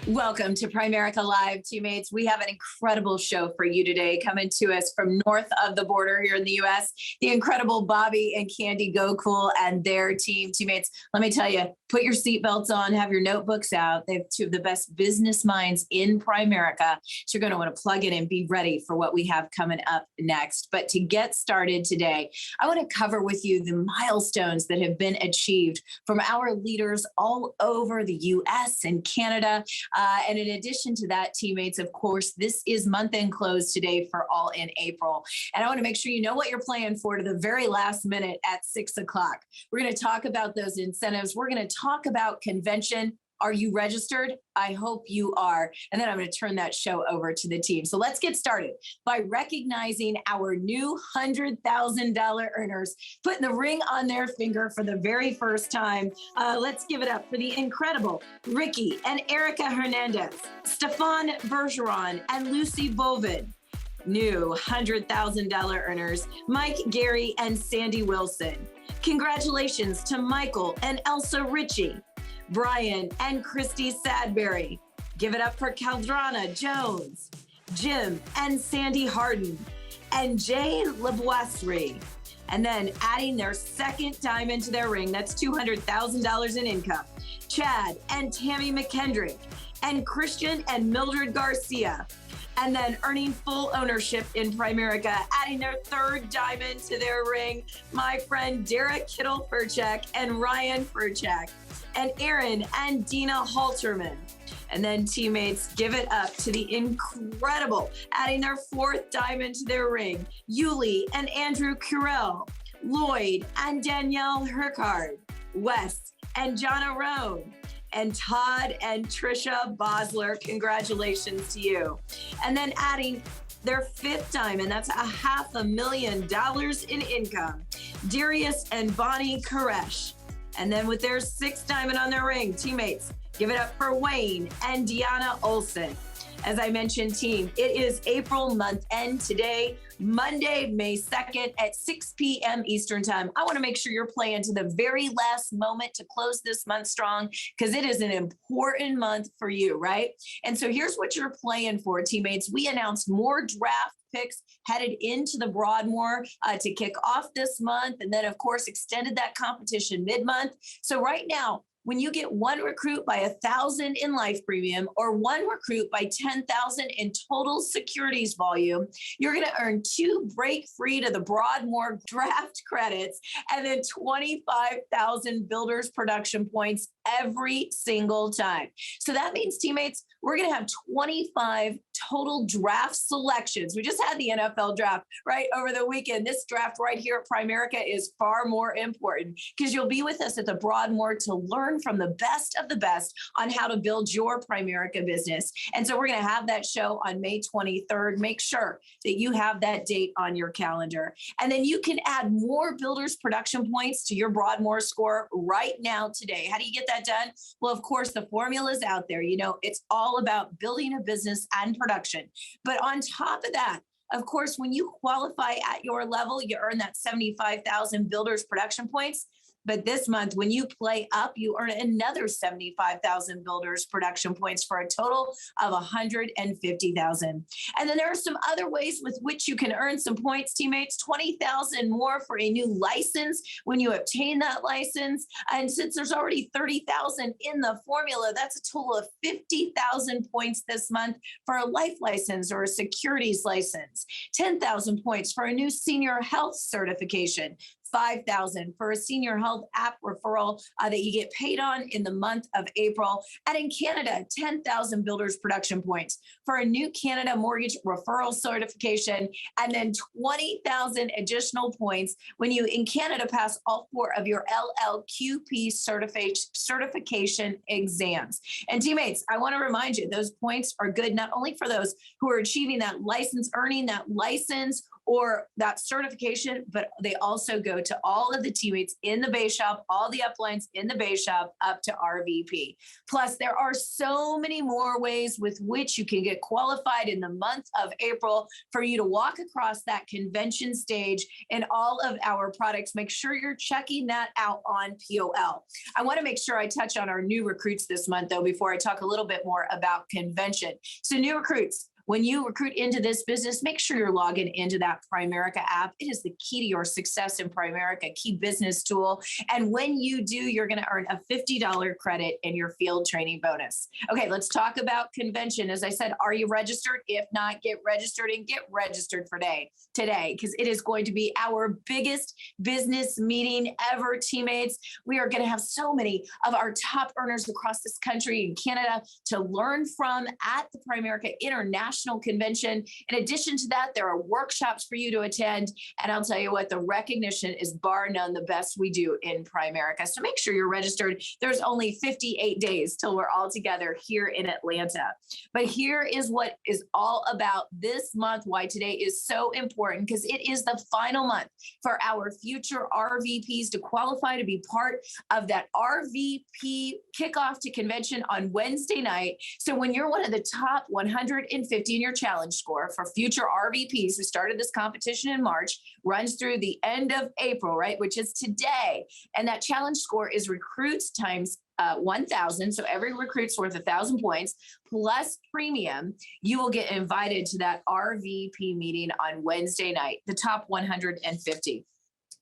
Welcome to Primerica Live, teammates. We have an incredible show for you today, coming to us from north of the border here in the U.S., the incredible Bobby and Candy Gocool and their team. Teammates, let me tell you, put your seatbelts on, have your notebooks out. They have two of the best business minds in Primerica. So you're going to want to plug in and be ready for what we have coming up next. But to get started today, I want to cover with you the milestones that have been achieved from our leaders all over the U.S. and Canada. And in addition to that, teammates, of course, this is month-end close today for All in April. And I want to make sure you know what you're planning for to the very last minute at 6 o'clock. We're going to talk about those incentives. We're going to talk about convention. Are you registered? I hope you are. And then I'm going to turn that show over to the team. So let's get started by recognizing our new $100,000 earners, putting the ring on their finger for the very first time. Let's give it up for the incredible Ricky and Erica Hernandez, Stefan Bergeron, and Lucy Bovin. New $100,000 earners, Mike, Gary, and Sandy Wilson. Congratulations to Michael and Elsa Ritchie, Brian and Christy Sadberry. Give it up for Caldrana Jones, Jim and Sandy Harden, and Jay Leboisserie. And then adding their second diamond to their ring, that's $200,000 in income, Chad and Tammy McKendrick, and Christian and Mildred Garcia. And then earning full ownership in Primerica, adding their third diamond to their ring, my friend Derek Kittle-Furchek and Ryan Furchek, and Aaron and Dina Halterman. And then teammates, give it up to the incredible, adding their fourth diamond to their ring, Yuli and Andrew Curell, Lloyd and Danielle Hercard, Wes and Jonna Roan, and Todd and Trisha Bosler. Congratulations to you. And then adding their fifth diamond, that's $500,000 in income, Darius and Bonnie Koresh. And then with their sixth diamond on their ring, teammates, give it up for Wayne and Deanna Olson. As I mentioned, team, it is April month end today, Monday, May 2nd at 6 p.m. Eastern time. I want to make sure you're playing to the very last moment to close this month strong, because it is an important month for you, right? And so here's what you're playing for, teammates. We announced more draft picks headed into the Broadmoor to kick off this month. And then, of course, extended that competition mid-month. So right now, when you get one recruit by 1,000 in life premium or one recruit by 10,000 in total securities volume, you're going to earn 2 break free to the Broadmoor draft credits and then 25,000 builders production points every single time. So that means, teammates, we're going to have 25 total draft selections. We just had the NFL draft right over the weekend. This draft right here at Primerica is far more important because you'll be with us at the Broadmoor to learn from the best of the best on how to build your Primerica business. And so we're going to have that show on May 23rd. Make sure that you have that date on your calendar. And then you can add more builders production points to your Broadmoor score right now today. How do you get that done? Well, of course, the formula is out there. You know, it's all about building a business and production. But on top of that, of course, when you qualify at your level, you earn that 75,000 builders production points. But this month, when you play up, you earn another 75,000 builders production points for a total of 150,000. And then there are some other ways with which you can earn some points, teammates. 20,000 more for a new license when you obtain that license. And since there's already 30,000 in the formula, that's a total of 50,000 points this month for a life license or a securities license. 10,000 points for a new senior health certification. 5,000 for a senior health app referral that you get paid on in the month of April. And in Canada, 10,000 builders production points for a new Canada mortgage referral certification, and then 20,000 additional points when you in Canada pass all 4 of your LLQP certification exams. And teammates, I want to remind you, those points are good not only for those who are achieving that license, earning that license, or that certification, but they also go to all of the teammates in the base shop, all the uplines in the base shop up to RVP. Plus, there are so many more ways with which you can get qualified in the month of April for you to walk across that convention stage in all of our products. Make sure you're checking that out on POL. I want to make sure I touch on our new recruits this month, though, before I talk a little bit more about convention. So new recruits, when you recruit into this business, make sure you're logging into that Primerica app. It is the key to your success in Primerica, key business tool. And when you do, you're going to earn a $50 credit in your field training bonus. Okay, let's talk about convention. As I said, are you registered? If not, get registered and get registered for today, because it is going to be our biggest business meeting ever, teammates. We are going to have so many of our top earners across this country and Canada to learn from at the Primerica International Convention. In addition to that, there are workshops for you to attend. And I'll tell you what, the recognition is bar none the best we do in Primerica. So make sure you're registered. There's only 58 days till we're all together here in Atlanta. But here is what is all about this month, why today is so important, because it is the final month for our future RVPs to qualify to be part of that RVP kickoff to convention on Wednesday night. So when you're one of the top 150 in your challenge score for future RVPs who started this competition in March, runs through the end of April, right, which is today. And that challenge score is recruits times 1,000. So every recruit's worth 1,000 points plus premium. You will get invited to that RVP meeting on Wednesday night, the top 150.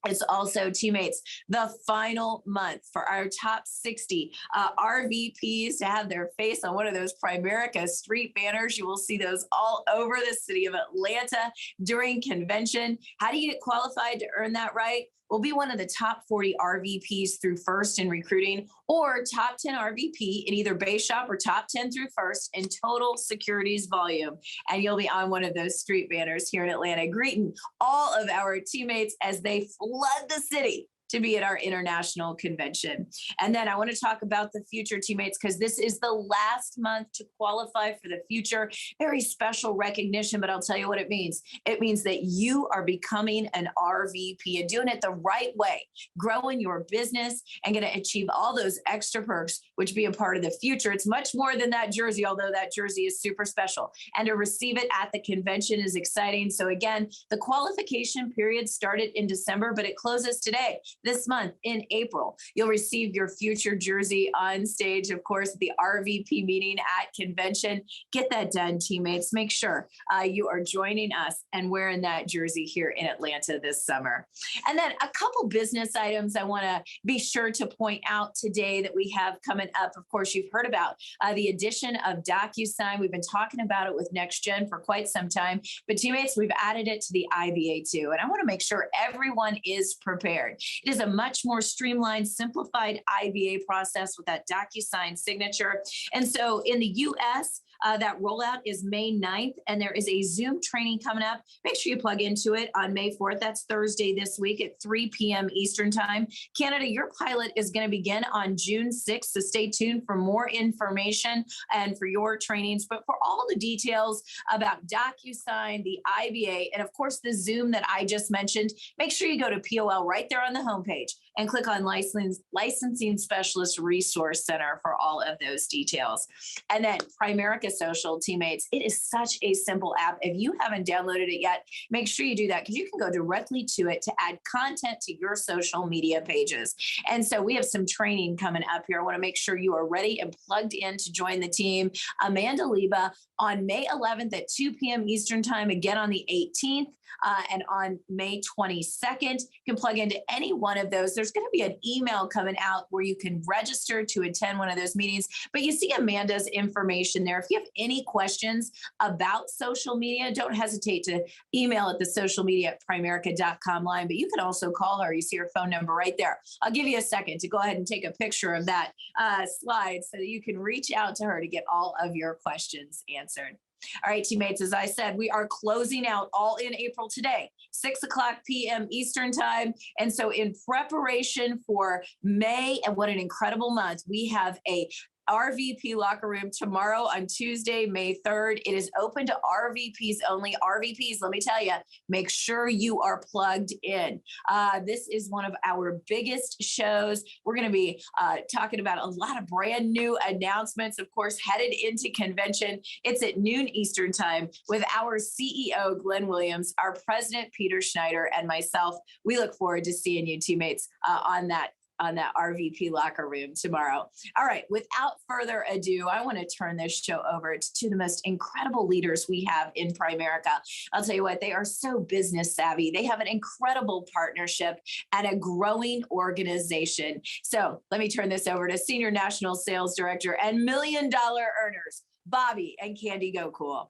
It's also, teammates, the final month for our top 60 RVPs to have their face on one of those Primerica street banners. You will see those all over the city of Atlanta during convention. How do you get qualified to earn that right? We'll be one of the top 40 RVPs through first in recruiting, or top 10 RVP in either base shop or top 10 through first in total securities volume. And you'll be on one of those street banners here in Atlanta, greeting all of our teammates as they flood the city to be at our international convention. And then I want to talk about the future, teammates, because this is the last month to qualify for the future. Very special recognition, but I'll tell you what it means. It means that you are becoming an RVP and doing it the right way, growing your business and going to achieve all those extra perks, which be a part of the future. It's much more than that jersey, although that jersey is super special. And to receive it at the convention is exciting. So again, the qualification period started in December, but it closes today. This month in April, you'll receive your future jersey on stage, of course, at the RVP meeting at convention. Get that done, teammates. Make sure you are joining us and wearing that jersey here in Atlanta this summer. And then a couple business items I want to be sure to point out today that we have coming up. Of course, you've heard about the addition of DocuSign. We've been talking about it with NextGen for quite some time, but teammates, we've added it to the IBA too. And I want to make sure everyone is prepared. It is a much more streamlined, simplified IBA process with that DocuSign signature. And so in the US, that rollout is May 9th, and there is a Zoom training coming up. Make sure you plug into it on May 4th. That's Thursday this week at 3 p.m. Eastern Time. Canada, your pilot is going to begin on June 6th, so stay tuned for more information and for your trainings. But for all the details about DocuSign, the IBA, and of course the Zoom that I just mentioned, make sure you go to POL right there on the homepage and click on Licensing Specialist Resource Center for all of those details. And then Primerica Social, teammates, it is such a simple app. If you haven't downloaded it yet, make sure you do that, because you can go directly to it to add content to your social media pages. And so we have some training coming up here. I want to make sure you are ready and plugged in to join the team. Amanda Liba on May 11th at 2 p.m. Eastern Time, again on the 18th. And on May 22nd, you can plug into any one of those. There's going to be an email coming out where you can register to attend one of those meetings. But you see Amanda's information there. If you have any questions about social media, don't hesitate to email at the socialmedia@primerica.com line. But you can also call her. You see her phone number right there. I'll give you a second to go ahead and take a picture of that slide so that you can reach out to her to get all of your questions answered. All right, teammates, as I said, we are closing out all in April today, 6 o'clock p.m. Eastern Time. And so in preparation for May, and what an incredible month, we have a RVP Locker Room tomorrow on Tuesday, May 3rd. It is open to RVPs only. RVPs, let me tell you, make sure you are plugged in. This is one of our biggest shows. We're going to be talking about a lot of brand new announcements, of course, headed into convention. It's at noon Eastern time with our CEO, Glenn Williams, our president, Peter Schneider, and myself. We look forward to seeing you, teammates, on that RVP Locker Room tomorrow. All right, without further ado, I want to turn this show over to the most incredible leaders we have in Primerica. I'll tell you what, they are so business savvy. They have an incredible partnership and a growing organization. So let me turn this over to Senior National Sales Director and $1 Million earners, Bobby and Candy Gocool.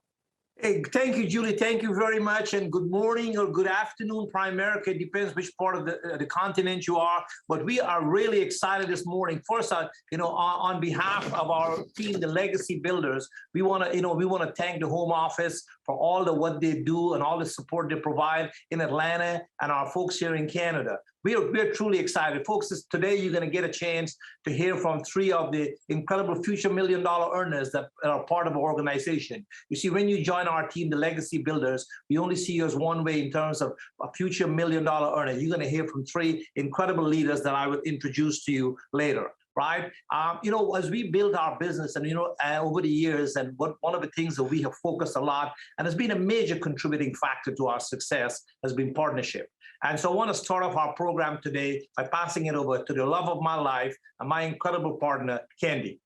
Hey, thank you, Julie. Thank you very much. And good morning or good afternoon, Primerica. It depends which part of the continent you are. But we are really excited this morning. First, on behalf of our team, the Legacy Builders, we want to thank the Home Office for all what they do and all the support they provide in Atlanta and our folks here in Canada. We're truly excited. Folks, today you're going to get a chance to hear from 3 of the incredible future $1 million earners that are part of our organization. You see, when you join our team, the Legacy Builders, we only see you as one way in terms of a future $1 million earner. You're going to hear from 3 incredible leaders that I will introduce to you later. Right? As we build our business and, over the years, and one of the things that we have focused a lot and has been a major contributing factor to our success has been partnership. And so I want to start off our program today by passing it over to the love of my life and my incredible partner, Candy.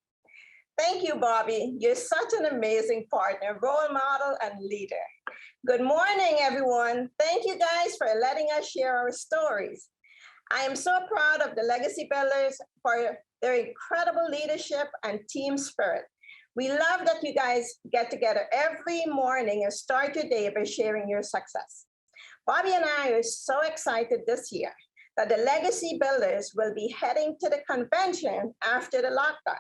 Thank you, Bobby. You're such an amazing partner, role model, and leader. Good morning, everyone. Thank you guys for letting us share our stories. I am so proud of the Legacy Builders for their incredible leadership and team spirit. We love that you guys get together every morning and start your day by sharing your success. Bobby and I are so excited this year that the Legacy Builders will be heading to the convention after the lockdown.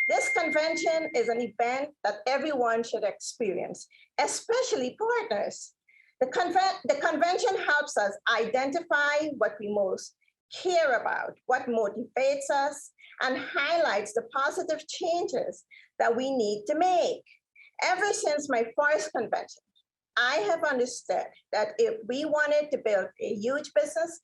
This convention is an event that everyone should experience, especially partners. The convention helps us identify what we most care about, what motivates us, and highlights the positive changes that we need to make. Ever since my first convention, I have understood that if we wanted to build a huge business,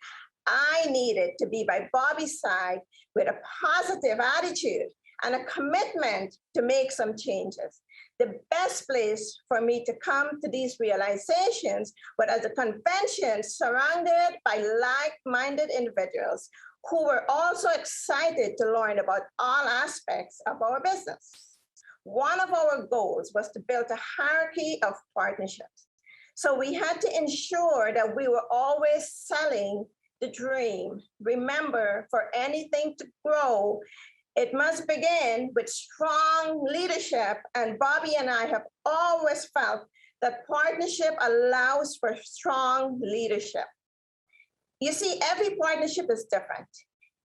I needed to be by Bobby's side with a positive attitude and a commitment to make some changes. The best place for me to come to these realizations was at a convention surrounded by like-minded individuals who were also excited to learn about all aspects of our business. One of our goals was to build a hierarchy of partnerships. So we had to ensure that we were always selling the dream. Remember, for anything to grow, it must begin with strong leadership, and Bobby and I have always felt that partnership allows for strong leadership. You see, every partnership is different.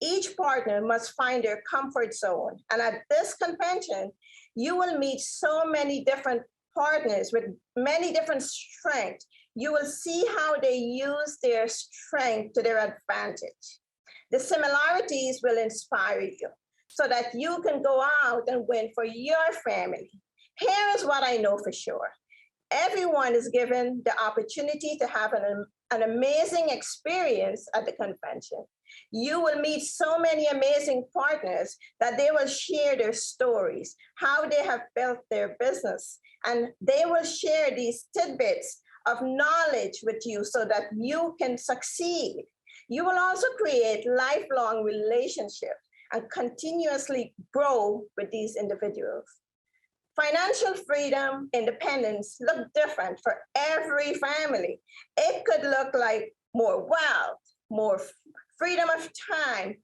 Each partner must find their comfort zone, and at this convention, you will meet so many different partners with many different strengths. You will see how they use their strength to their advantage. The similarities will inspire you, so that you can go out and win for your family. Here is what I know for sure. Everyone is given the opportunity to have an amazing experience at the convention. You will meet so many amazing partners that they will share their stories, how they have built their business, and they will share these tidbits of knowledge with you so that you can succeed. You will also create lifelong relationships and continuously grow with these individuals. Financial freedom, independence look different for every family. It could look like more wealth, more freedom of time,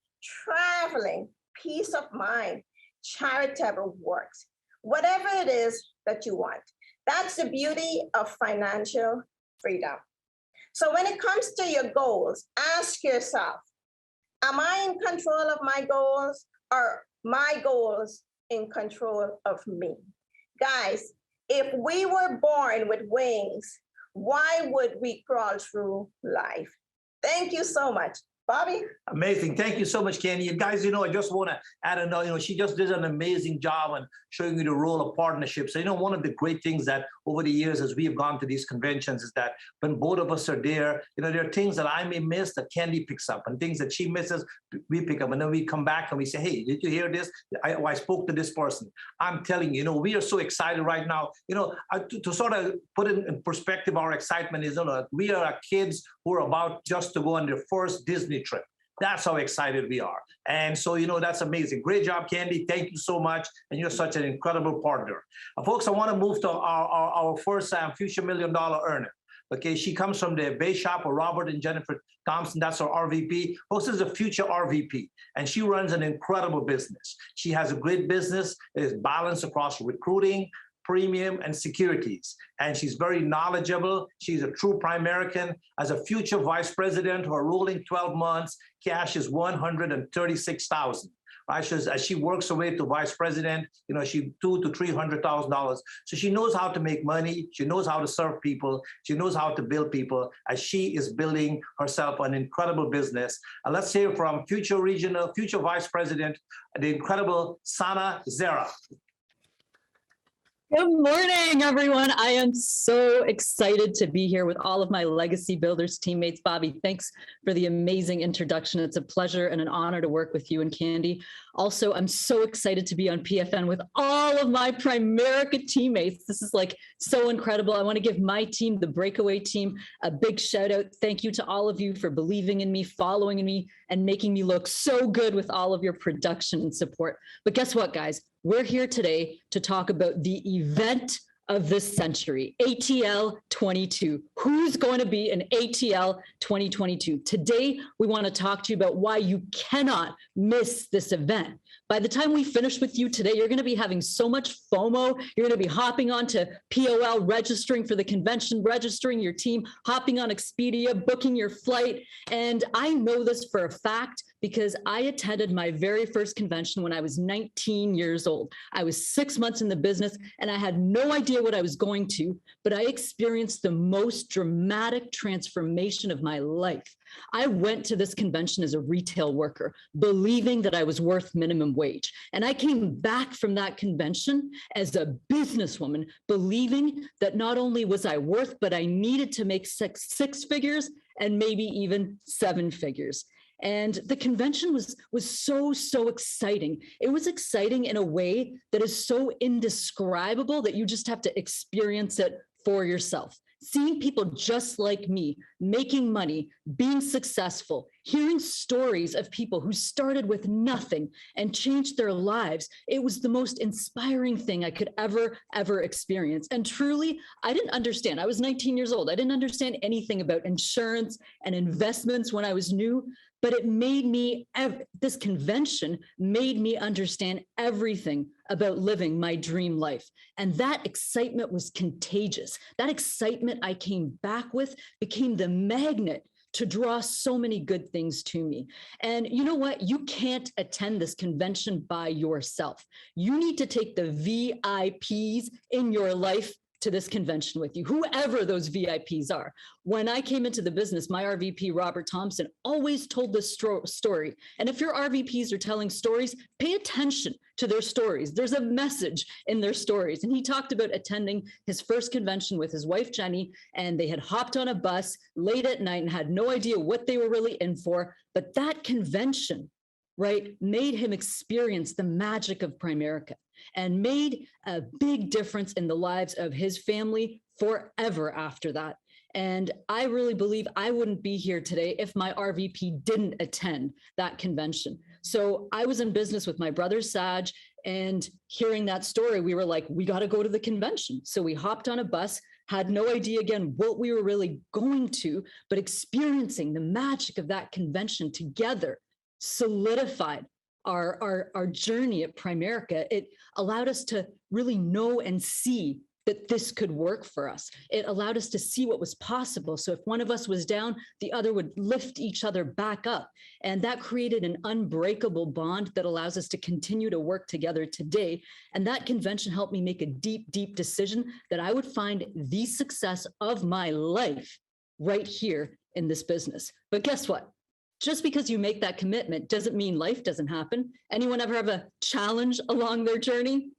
traveling, peace of mind, charitable works, whatever it is that you want. That's the beauty of financial freedom. So when it comes to your goals, ask yourself, am I in control of my goals, or my goals in control of me? Guys, if we were born with wings, why would we crawl through life? Thank you so much. Bobby? Amazing. Thank you so much, Candy. And guys, I just want to add another, she just did an amazing job on showing you the role of partnerships. So, one of the great things that over the years, as we have gone to these conventions, is that when both of us are there, there are things that I may miss that Candy picks up, and things that she misses, we pick up. And then we come back and we say, hey, did you hear this? I spoke to this person. I'm telling you, we are so excited right now. To sort of put in perspective our excitement is, we are kids who are about just to go on their first Disney trip. That's how excited we are. And so, that's amazing. Great job, Candy. Thank you so much. And you're such an incredible partner. Folks, I want to move to our first future $1 million earner. Okay, she comes from the Bay Shop of Robert and Jennifer Thompson. That's our RVP. Folks, this is a future RVP, and she runs an incredible business. She has a great business that is balanced across recruiting, premium, and securities. And she's very knowledgeable. She's a true Primerican. As a future vice president, her rolling 12 months cash is $136,000. Right? So as she works her way to vice president, she $200,000 to $300,000. So she knows how to make money. She knows how to serve people. She knows how to build people as she is building herself an incredible business. And let's hear from future vice president, the incredible Sana Zehra. Good morning, everyone. I am so excited to be here with all of my Legacy Builders teammates. Bobby, thanks for the amazing introduction. It's a pleasure and an honor to work with you and Candy. Also, I'm so excited to be on PFN with all of my Primerica teammates. This is so incredible. I want to give my team, the Breakaway team, a big shout out. Thank you to all of you for believing in me, following in me, and making me look so good with all of your production and support. But guess what, guys? We're here today to talk about the event of this century, ATL 22. Who's going to be in ATL 2022? Today, we want to talk to you about why you cannot miss this event. By the time we finish with you today, you're going to be having so much FOMO. You're going to be hopping on to POL, registering for the convention, registering your team, hopping on Expedia, booking your flight. And I know this for a fact because I attended my very first convention when I was 19 years old. I was 6 months in the business and I had no idea what I was going to, but I experienced the most dramatic transformation of my life. I went to this convention as a retail worker, believing that I was worth minimum wage. And I came back from that convention as a businesswoman, believing that not only was I worth, but I needed to make six figures and maybe even 7 figures. And the convention was so exciting. It was exciting in a way that is so indescribable that you just have to experience it for yourself. Seeing people just like me, making money, being successful, hearing stories of people who started with nothing and changed their lives, it was the most inspiring thing I could ever experience. And truly, I didn't understand. I was 19 years old. I didn't understand anything about insurance and investments when I was new, but it made me, this convention made me understand everything about living my dream life. And that excitement was contagious. That excitement I came back with became the magnet to draw so many good things to me. And you know what? You can't attend this convention by yourself. You need to take the VIPs in your life to this convention with you, whoever those VIPs are. When I came into the business, my RVP, Robert Thompson, always told this story. And if your RVPs are telling stories, pay attention to their stories. There's a message in their stories. And he talked about attending his first convention with his wife, Jenny, and they had hopped on a bus late at night and had no idea what they were really in for. But that convention, right, made him experience the magic of Primerica and made a big difference in the lives of his family forever after that. And I really believe I wouldn't be here today if my RVP didn't attend that convention. So I was in business with my brother, Saj, and hearing that story, we were like, we got to go to the convention. So we hopped on a bus, had no idea, again, what we were really going to, but experiencing the magic of that convention together solidified our journey at Primerica. It allowed us to really know and see that this could work for us. It allowed us to see what was possible. So if one of us was down, the other would lift each other back up. And that created an unbreakable bond that allows us to continue to work together today. And that convention helped me make a deep decision that I would find the success of my life right here in this business. But guess what? Just because you make that commitment doesn't mean life doesn't happen. Anyone ever have a challenge along their journey?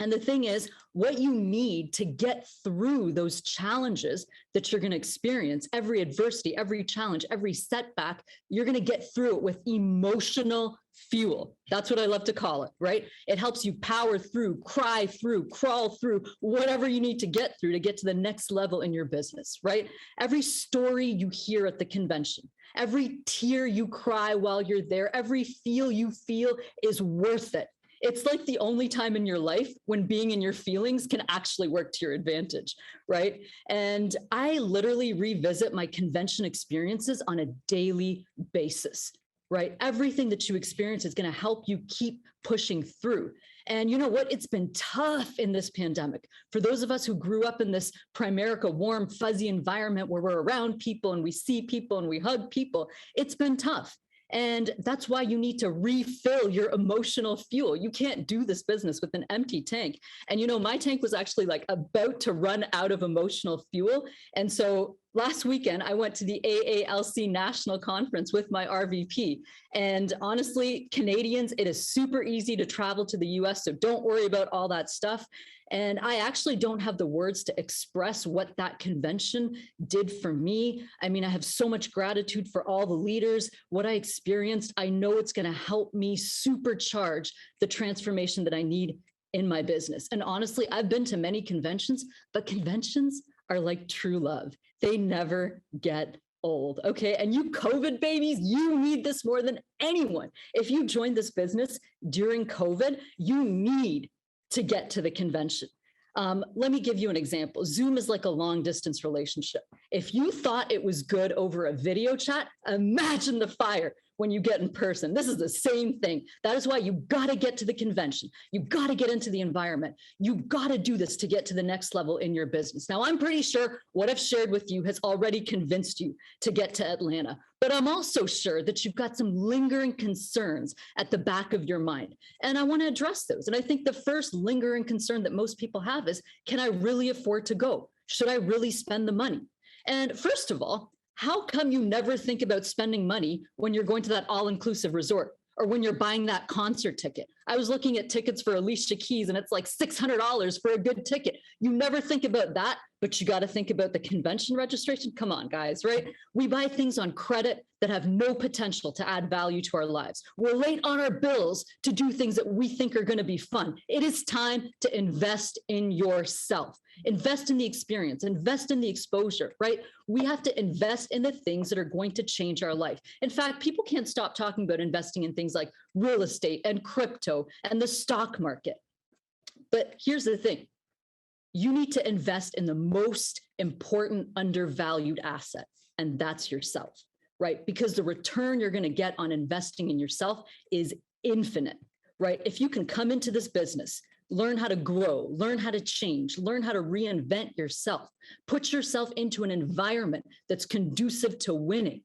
And the thing is, what you need to get through those challenges that you're going to experience, every adversity, every challenge, every setback, you're going to get through it with emotional fuel. That's what I love to call it, right? It helps you power through, cry through, crawl through, whatever you need to get through to get to the next level in your business, right? Every story you hear at the convention, every tear you cry while you're there, every feel you feel is worth it. It's like the only time in your life when being in your feelings can actually work to your advantage, right? And I literally revisit my convention experiences on a daily basis, right? Everything that you experience is going to help you keep pushing through. And you know what? It's been tough in this pandemic. For those of us who grew up in this Primerica warm, fuzzy environment where we're around people and we see people and we hug people, it's been tough. And that's why you need to refill your emotional fuel. You can't do this business with an empty tank. And you know, my tank was actually like about to run out of emotional fuel. And so last weekend, I went to the AALC National Conference with my RVP. And honestly, Canadians, it is super easy to travel to the US, so don't worry about all that stuff. And I actually don't have the words to express what that convention did for me. I mean, I have so much gratitude for all the leaders, what I experienced. I know it's going to help me supercharge the transformation that I need in my business. And honestly, I've been to many conventions, but conventions are like true love. They never get old. Okay. And you COVID babies, you need this more than anyone. If you joined this business during COVID, you need to get to the convention. Let me give you an example. Zoom is like a long distance relationship. If you thought it was good over a video chat, imagine the fire when you get in person. This is the same thing. That is why you got to get to the convention. You got to get into the environment. You got to do this to get to the next level in your business. Now, I'm pretty sure what I've shared with you has already convinced you to get to Atlanta, but I'm also sure that you've got some lingering concerns at the back of your mind. And I want to address those. And I think the first lingering concern that most people have is, can I really afford to go? Should I really spend the money? And first of all, how come you never think about spending money when you're going to that all-inclusive resort or when you're buying that concert ticket? I was looking at tickets for Alicia Keys and it's like $600 for a good ticket. You never think about that, but you got to think about the convention registration. Come on, guys, right? We buy things on credit that have no potential to add value to our lives. We're late on our bills to do things that we think are going to be fun. It is time to invest in yourself. Invest in the experience, invest in the exposure, right? We have to invest in the things that are going to change our life. In fact, people can't stop talking about investing in things like real estate and crypto and the stock market. But here's the thing. You need to invest in the most important undervalued asset, and that's yourself, right? Because the return you're going to get on investing in yourself is infinite, right? If you can come into this business, learn how to grow, learn how to change, learn how to reinvent yourself, put yourself into an environment that's conducive to winning,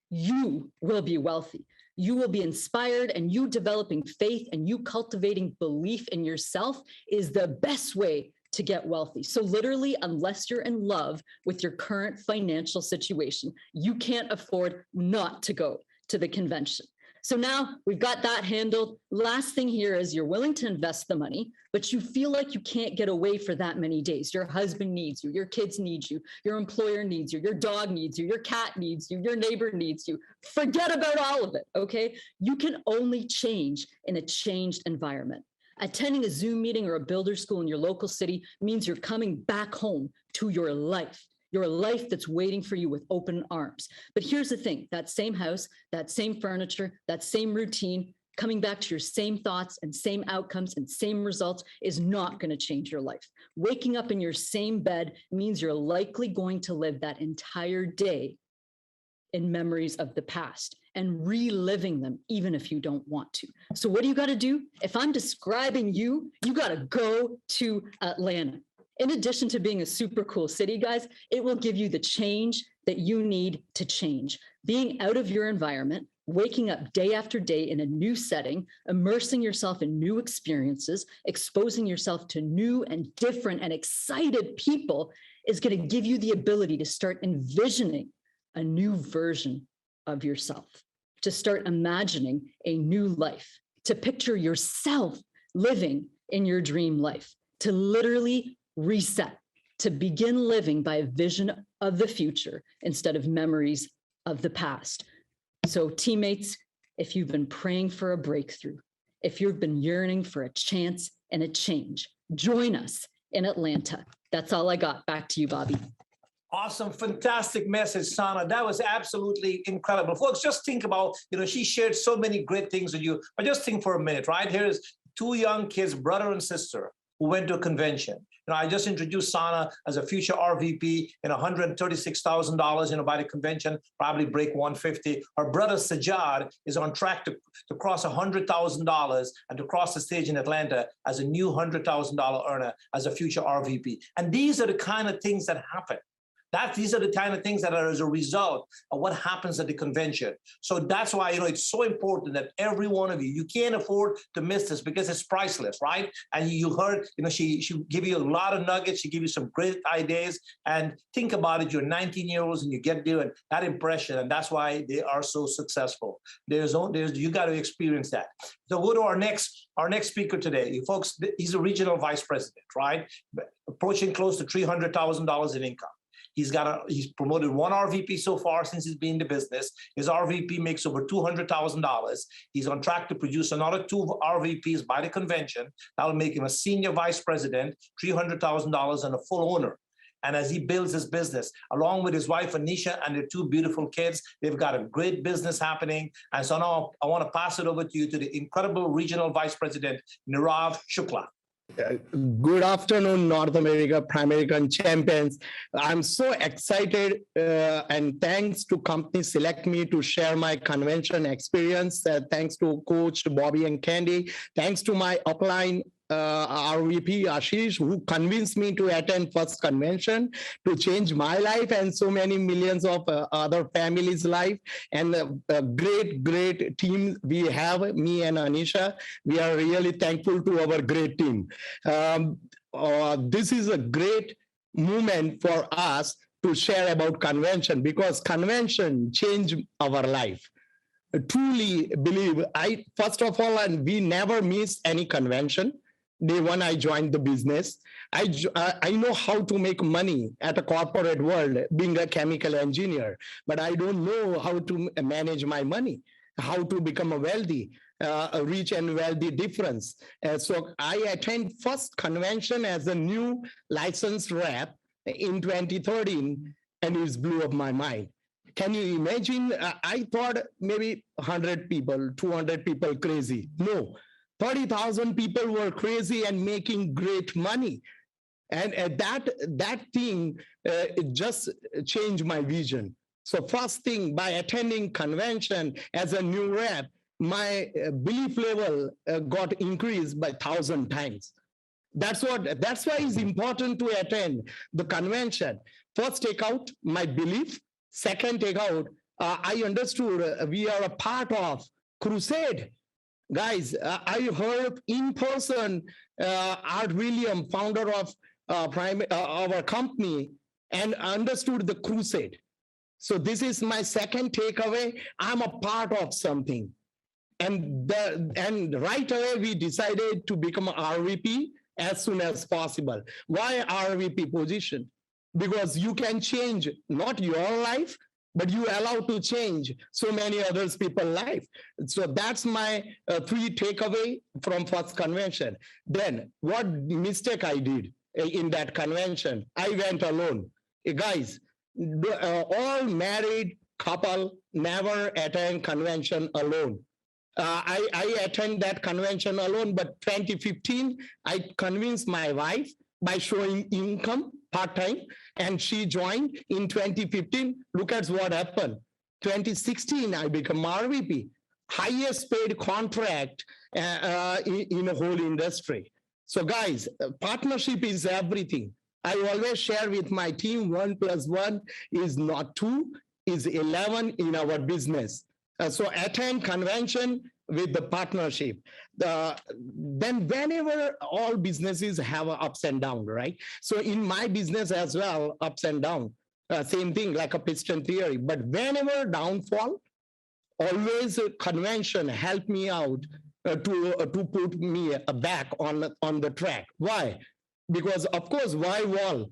you will be wealthy. You will be inspired, and you developing faith and you cultivating belief in yourself is the best way to get wealthy. So literally, unless you're in love with your current financial situation, you can't afford not to go to the convention. So now we've got that handled. Last thing here is you're willing to invest the money, but you feel like you can't get away for that many days. Your husband needs you, your kids need you, your employer needs you, your dog needs you, your cat needs you, your neighbor needs you. Forget about all of it, okay? You can only change in a changed environment. Attending a Zoom meeting or a builder school in your local city means you're coming back home to your life that's waiting for you with open arms. But here's the thing, that same house, that same furniture, that same routine, coming back to your same thoughts and same outcomes and same results is not going to change your life. Waking up in your same bed means you're likely going to live that entire day in memories of the past and reliving them, even if you don't want to. So what do you got to do? If I'm describing you, you got to go to Atlanta. In addition to being a super cool city, guys, it will give you the change that you need to change. Being out of your environment, waking up day after day in a new setting, immersing yourself in new experiences, exposing yourself to new and different and excited people is going to give you the ability to start envisioning a new version of yourself. to start imagining a new life, to picture yourself living in your dream life, to literally reset, to begin living by a vision of the future instead of memories of the past. So teammates, if you've been praying for a breakthrough, if you've been yearning for a chance and a change, join us in Atlanta. That's all I got. Back to you, Bobby. Awesome, fantastic message, Sana. That was absolutely incredible. Folks, just think about, she shared so many great things with you, but just think for a minute, right? Here's two young kids, brother and sister, who went to a convention. I just introduced Sana as a future RVP and $136,000, by the convention, probably break 150. Her brother Sajad is on track to cross $100,000 and to cross the stage in Atlanta as a new $100,000 earner as a future RVP. And these are the kind of things that happen. These are the kind of things that are as a result of what happens at the convention. So that's why, it's so important that every one of you can't afford to miss this because it's priceless, right? And you heard, she give you a lot of nuggets. She give you some great ideas. And think about it, you're 19-year-olds and you get there and that impression. And that's why they are so successful. You got to experience that. So go to our next speaker today. You folks, he's a regional vice president, right? Approaching close to $300,000 in income. He's promoted one RVP so far since he's been in the business. His RVP makes over $200,000. He's on track to produce another 2 RVPs by the convention. That'll make him a senior vice president, $300,000 and a full owner. And as he builds his business, along with his wife, Anisha, and their 2 beautiful kids, they've got a great business happening. And so now I want to pass it over to you, to the incredible regional vice president, Nirav Shukla. Good afternoon, North America, Primerica champions. I'm so excited and thanks to company select me to share my convention experience. Thanks to Coach Bobby and Candy. Thanks to my upline RVP Ashish, who convinced me to attend first convention to change my life and so many millions of other families' life. And a great team we have, me and Anisha. We are really thankful to our great team. This is a great moment for us to share about convention because convention changed our life. I truly believe, first of all, and we never miss any convention. Day one, I joined the business. I know how to make money at a corporate world, being a chemical engineer, but I don't know how to manage my money, how to become a rich and wealthy difference. So I attend first convention as a new licensed rep in 2013, and it blew up my mind. Can you imagine? I thought maybe 100 people, 200 people crazy. No. 30,000 people were crazy and making great money. And that thing, it just changed my vision. So first thing, by attending convention as a new rep, my belief level got increased by 1,000 times. That's why it's important to attend the convention. First, take out my belief. Second, take out, I understood we are a part of crusade. Guys, I heard in person Art William, founder of our company, and understood the crusade. So this is my second takeaway. I'm a part of something. And right away, we decided to become an RVP as soon as possible. Why RVP position? Because you can change not your life, but you allow to change so many others people's life. So that's my 3 takeaway from first convention. Then what mistake I did in that convention? I went alone. Guys, all married couple never attend convention alone. I attend that convention alone, but 2015, I convinced my wife by showing income part-time, and she joined in 2015. Look at what happened. 2016, I became RVP, highest paid contract in the whole industry. So guys, partnership is everything. I always share with my team, 1 + 1 is not 2, is 11 in our business. So attend convention with the partnership. Then whenever all businesses have ups and downs, right? So in my business as well, ups and downs, same thing like a piston theory. But whenever downfall always convention helped me out to put me back on the track. Why? Because of course, why wall?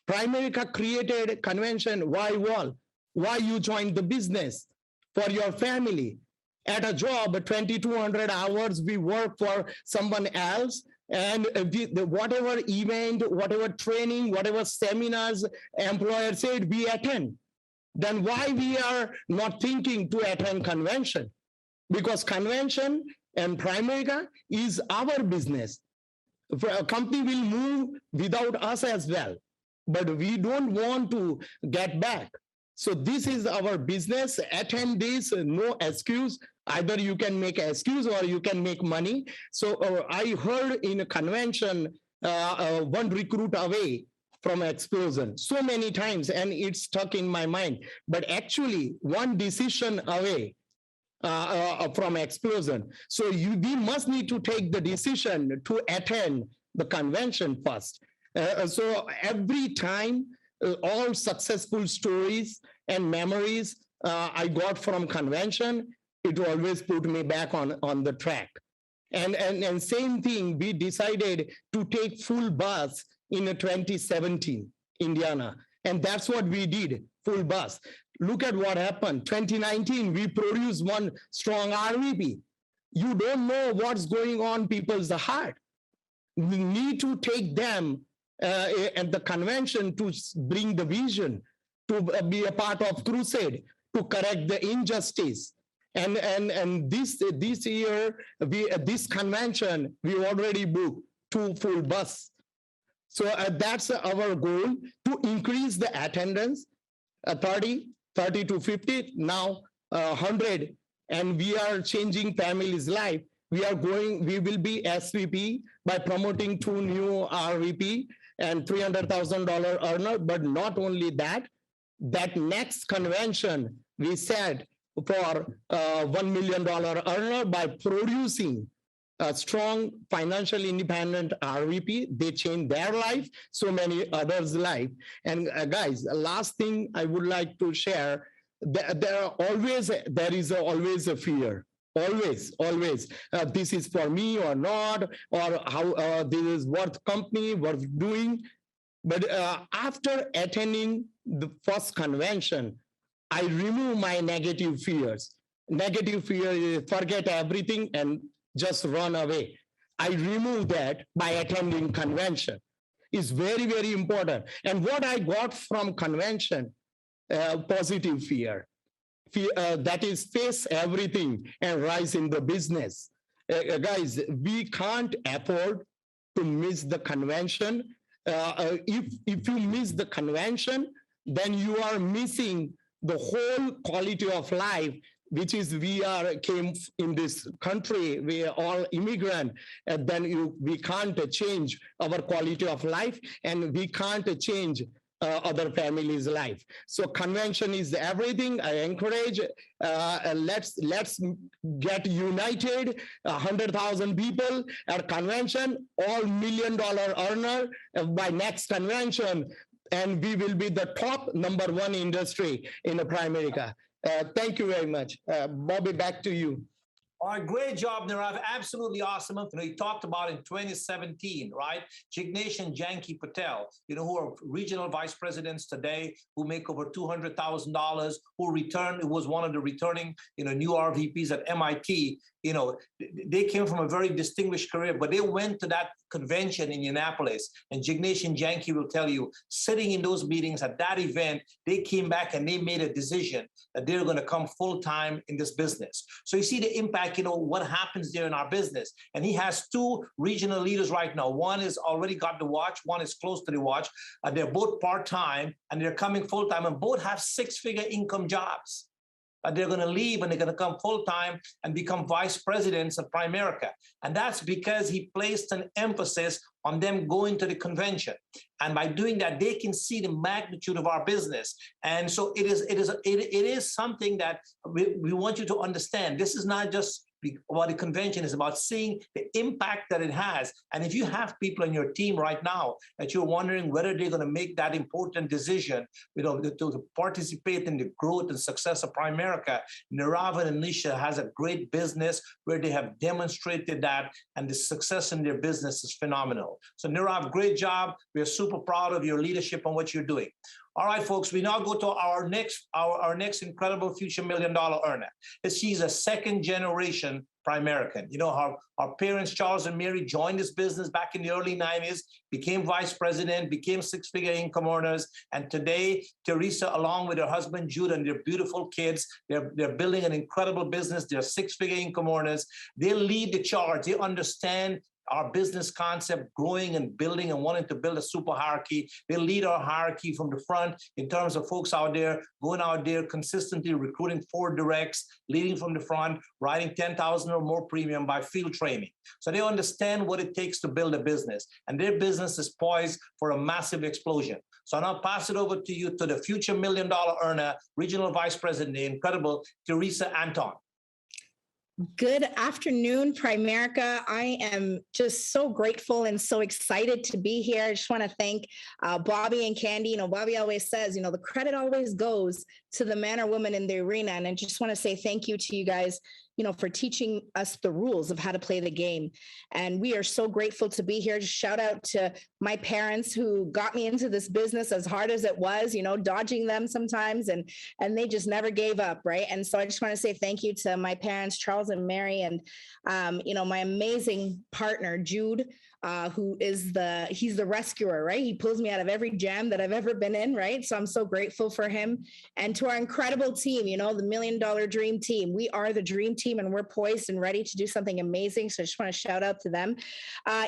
Primerica created convention. Why wall? Why you joined the business? For your family. At a job, 2,200 hours, we work for someone else. And whatever event, whatever training, whatever seminars employer said, we attend. Then why we are not thinking to attend convention? Because convention and Primerica is our business. A company will move without us as well, but we don't want to get back. So this is our business. Attend this, no excuse. Either you can make an excuse or you can make money. So I heard in a convention, one recruit away from explosion so many times, and it's stuck in my mind. But actually, one decision away from explosion. So we must need to take the decision to attend the convention first. So every time, all successful stories and memories I got from convention, it always put me back on the track. And same thing, we decided to take full bus in 2017, Indiana. And that's what we did, full bus. Look at what happened. 2019, we produced one strong RVP. You don't know what's going on people's heart. We need to take them at the convention to bring the vision, to be a part of crusade, to correct the injustice. And this year, this convention, we already booked 2 full bus. So that's our goal, to increase the attendance, 30 to 50, now 100, and we are changing families' life. We will be SVP by promoting 2 new RVP and $300,000 earner, but not only that, that next convention we said for $1 million earner by producing a strong, financially independent RVP. They change their life, so many others' life. And guys, last thing I would like to share, there is always a fear. Always. This is for me or not, or how this is worth company, worth doing. But after attending the first convention, I remove my negative fears. Negative fear is forget everything and just run away. I remove that by attending convention. It's very, very important. And what I got from convention, positive fear. That is face everything and rise in the business. Guys, we can't afford to miss the convention. If you miss the convention, then you are missing the whole quality of life, which is came in this country, we are all immigrant, and then we can't change our quality of life, and we can't change other families' life. So convention is everything. I encourage, let's get united, 100,000 people at convention, all $1 million earner by next convention, and we will be the top #1 industry in Primerica. Thank you very much. Bobby, back to you. All right, great job, Nirav. Absolutely awesome. You talked about in 2017, right? Jignesh and Janki Patel, who are regional vice presidents today, who make over $200,000, who returned. It was one of the returning, new RVPs at MIT. They came from a very distinguished career, but they went to that convention in Indianapolis. And Jignesh and Janki will tell you, sitting in those meetings at that event, they came back and they made a decision that they're going to come full-time in this business. So you see the impact, what happens there in our business. And he has 2 regional leaders right now. One is already got the watch, one is close to the watch. They're both part-time and they're coming full-time, and both have 6-figure income jobs. They're going to leave and they're going to come full-time and become vice presidents of Primerica. And that's because he placed an emphasis on them going to the convention. And by doing that, they can see the magnitude of our business. And so it is something that we want you to understand. This is not just what the convention is about, seeing the impact that it has. And if you have people on your team right now that you're wondering whether they're going to make that important decision, to participate in the growth and success of Primerica, Nirav and Anisha has a great business where they have demonstrated that, and the success in their business is phenomenal. So Nirav, great job. We are super proud of your leadership and what you're doing. All right, folks, we now go to our next incredible future $1 million earner. She's a second generation Primerican. You know, our parents, Charles and Mary, joined this business back in the early 90s, became vice president, became six-figure income earners. And today, Teresa, along with her husband, Jude, and their beautiful kids, they're building an incredible business. They're six-figure income earners. They lead the charge. They understand our business concept, growing and building and wanting to build a super hierarchy. They lead our hierarchy from the front in terms of folks out there, going out there, consistently recruiting 4 directs, leading from the front, writing 10,000 or more premium by field training. So they understand what it takes to build a business, and their business is poised for a massive explosion. So I'll now pass it over to you, to the future $1 million earner, regional vice president, the incredible Teresa Anton. Good afternoon, Primerica. I am just so grateful and so excited to be here. I just want to thank Bobby and Candy. You know, Bobby always says, you know, the credit always goes to the man or woman in the arena. And I just want to say thank you to you guys, you know, for teaching us the rules of how to play the game. And we are so grateful to be here. Just shout out to my parents who got me into this business as hard as it was, you know, dodging them sometimes, and they just never gave up, right? And so I just want to say thank you to my parents, Charles and Mary, and you know, my amazing partner, Jude, who is he's the rescuer, right? He pulls me out of every jam that I've ever been in, right? So I'm so grateful for him. And to our incredible team, you know, the $1 Million Dream Team. We are the dream team, and we're poised and ready to do something amazing. So I just want to shout out to them.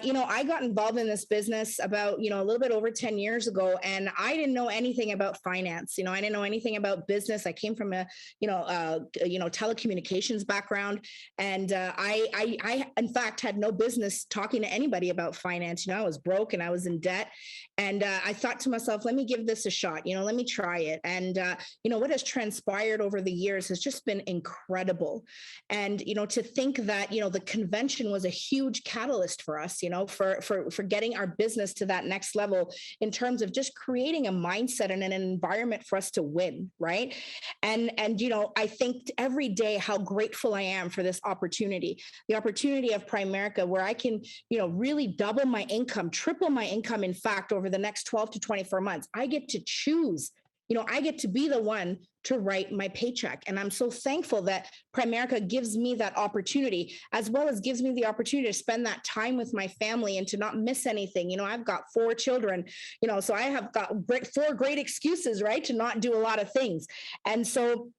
You know, I got involved in this business about, you know, a little bit over 10 years ago, and I didn't know anything about finance. You know, I didn't know anything about business. I came from a, telecommunications background. And I, in fact, had no business talking to anybody about finance. You know, I was broke and I was in debt. And I thought to myself, let me give this a shot, you know, let me try it. And, you know, what has transpired over the years has just been incredible. And, you know, to think that, you know, the convention was a huge catalyst for us, you know, for getting our business to that next level in terms of just creating a mindset and an environment for us to win. Right. And, you know, I think every day how grateful I am for this opportunity, the opportunity of Primerica, where I can, you know, really double my income, triple my income. In fact, over the next 12 to 24 months, I get to choose, you know, I get to be the one to write my paycheck. And I'm so thankful that Primerica gives me that opportunity, as well as gives me the opportunity to spend that time with my family and to not miss anything. You know, I've got 4 children, you know, so I have got 4 great excuses, right, to not do a lot of things. And so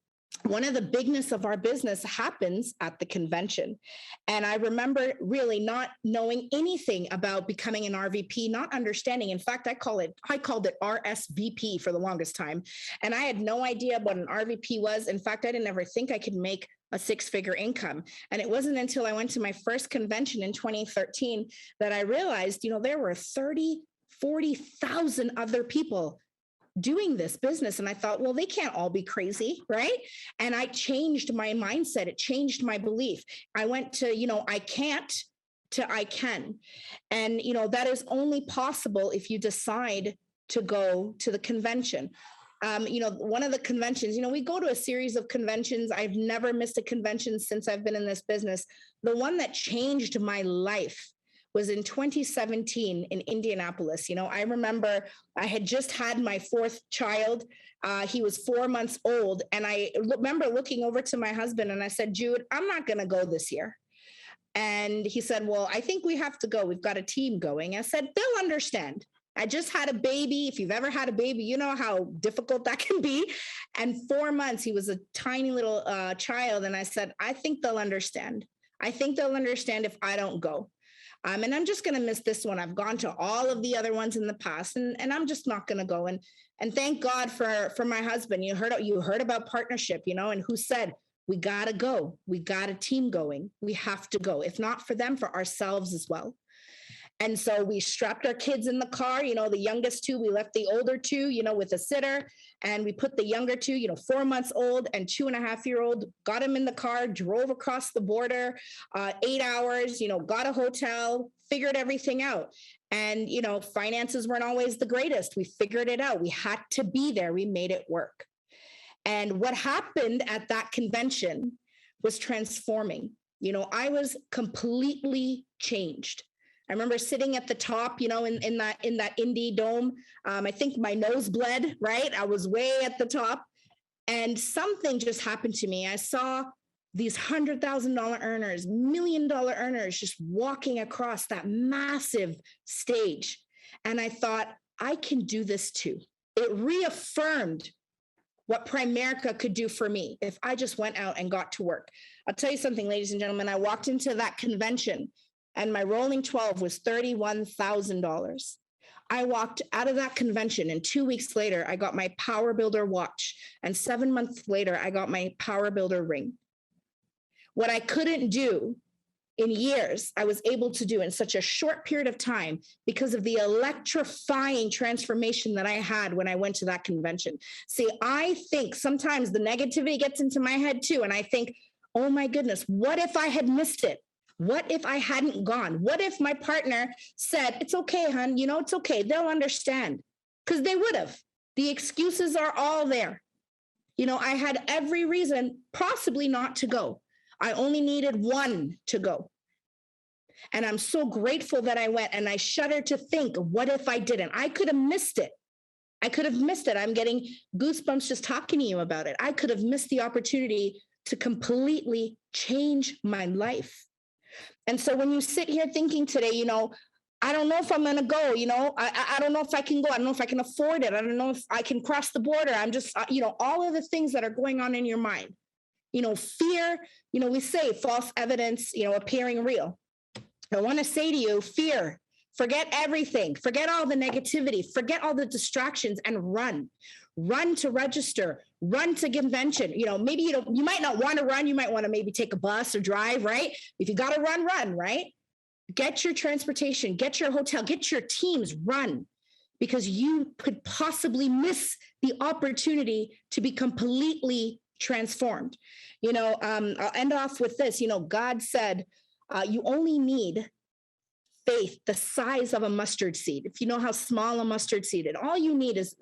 one of the bigness of our business happens at the convention. And I remember really not knowing anything about becoming an RVP, not understanding. In fact, I called it RSVP for the longest time. And I had no idea what an RVP was. In fact, I didn't ever think I could make a 6-figure income. And it wasn't until I went to my first convention in 2013 that I realized, you know, there were 40,000 other people doing this business. And I thought, well, they can't all be crazy, right? And I changed my mindset. It changed my belief. I went to, you know, I can't to I can. And, you know, that is only possible if you decide to go to the convention. You know, one of the conventions, you know, we go to a series of conventions. I've never missed a convention since I've been in this business. The one that changed my life was in 2017 in Indianapolis. You know, I remember I had just had my 4th child. He was 4 months old. And I remember looking over to my husband and I said, Jude, I'm not going to go this year. And he said, well, I think we have to go. We've got a team going. I said, they'll understand. I just had a baby. If you've ever had a baby, you know how difficult that can be. And 4 months, he was a tiny little child. And I said, I think they'll understand. I think they'll understand if I don't go. And I'm just going to miss this one. I've gone to all of the other ones in the past, and I'm just not going to go. And thank God for my husband. You heard about partnership, you know, and who said, we got to go. We got a team going. We have to go. If not for them, for ourselves as well. And so we strapped our kids in the car, the youngest two, we left the older two, with a sitter, and we put the younger two, 4 months old and 2.5-year-old, got them in the car, drove across the border, 8 hours, got a hotel, figured everything out. And, finances weren't always the greatest. We figured it out. We had to be there. We made it work. And what happened at that convention was transforming. I was completely changed. I remember sitting at the top, in that indie dome. I think my nose bled, right? I was way at the top. And something just happened to me. I saw these $100,000 earners, $1 million earners just walking across that massive stage. And I thought, I can do this too. It reaffirmed what Primerica could do for me if I just went out and got to work. I'll tell you something, ladies and gentlemen, I walked into that convention and my rolling 12 was $31,000. I walked out of that convention and 2 weeks later, I got my Power Builder watch. And 7 months later, I got my Power Builder ring. What I couldn't do in years, I was able to do in such a short period of time because of the electrifying transformation that I had when I went to that convention. See, I think sometimes the negativity gets into my head too. And I think, oh my goodness, what if I had missed it? What if I hadn't gone? What if my partner said, it's okay, hon, it's okay. They'll understand. Because they would have. The excuses are all there. I had every reason possibly not to go. I only needed one to go. And I'm so grateful that I went, and I shudder to think, what if I didn't? I could have missed it. I'm getting goosebumps just talking to you about it. I could have missed the opportunity to completely change my life. And so when you sit here thinking today, I don't know if I'm going to go, I don't know if I can go. I don't know if I can afford it. I don't know if I can cross the border. I'm just, all of the things that are going on in your mind, fear, we say false evidence, appearing real. I want to say to you, fear, forget everything, forget all the negativity, forget all the distractions and run to register, run to convention. Maybe you might not want to run. You might want to maybe take a bus or drive, right? If you got to run, right? Get your transportation, get your hotel, get your teams, run, because you could possibly miss the opportunity to be completely transformed. I'll end off with this. God said, you only need faith the size of a mustard seed. If you know how small a mustard seed is, all you need is